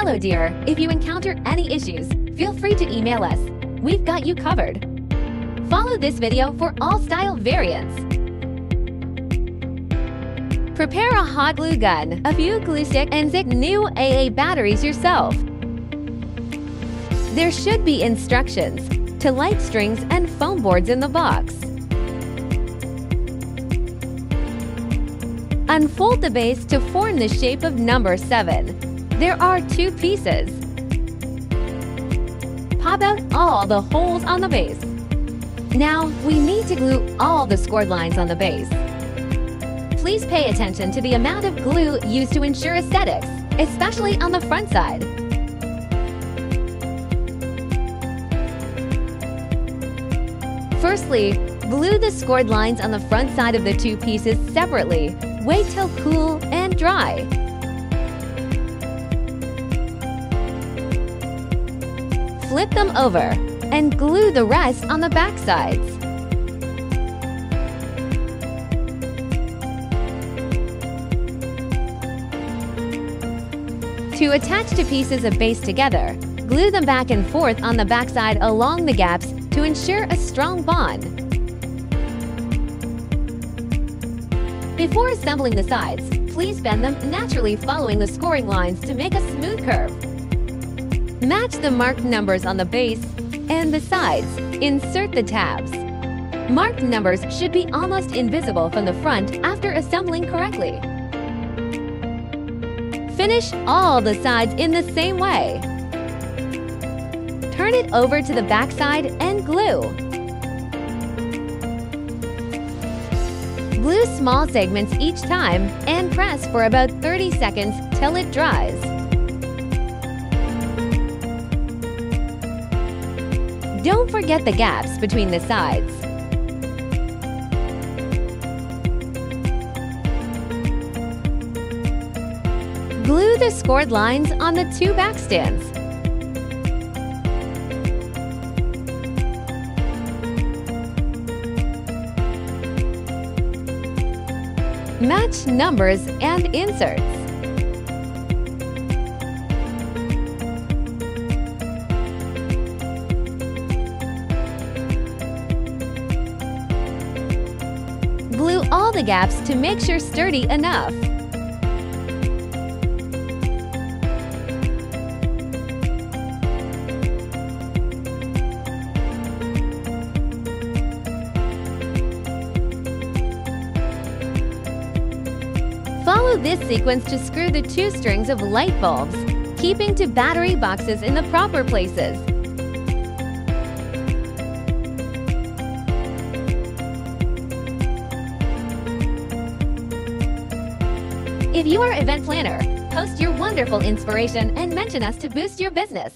Hello dear, if you encounter any issues, feel free to email us. We've got you covered. Follow this video for all style variants. Prepare a hot glue gun, a few glue sticks, and 6 new AA batteries yourself. There should be instructions to light strings and foam boards in the box. Unfold the base to form the shape of number 7. There are 2 pieces. Pop out all the holes on the base. Now, we need to glue all the scored lines on the base. Please pay attention to the amount of glue used to ensure aesthetics, especially on the front side. Firstly, glue the scored lines on the front side of the 2 pieces separately. Wait till cool and dry. Flip them over and glue the rest on the back sides. To attach 2 pieces of base together, glue them back and forth on the backside along the gaps to ensure a strong bond. Before assembling the sides, please bend them naturally following the scoring lines to make a smooth curve. Match the marked numbers on the base and the sides. Insert the tabs. Marked numbers should be almost invisible from the front after assembling correctly. Finish all the sides in the same way. Turn it over to the back side and glue. Glue small segments each time and press for about 30 seconds till it dries. Don't forget the gaps between the sides. Glue the scored lines on the 2 back stands. Match numbers and inserts. Glue all the gaps to make sure sturdy enough. Follow this sequence to screw the 2 strings of light bulbs, keeping 2 battery boxes in the proper places. If you are an event planner, post your wonderful inspiration and mention us to boost your business.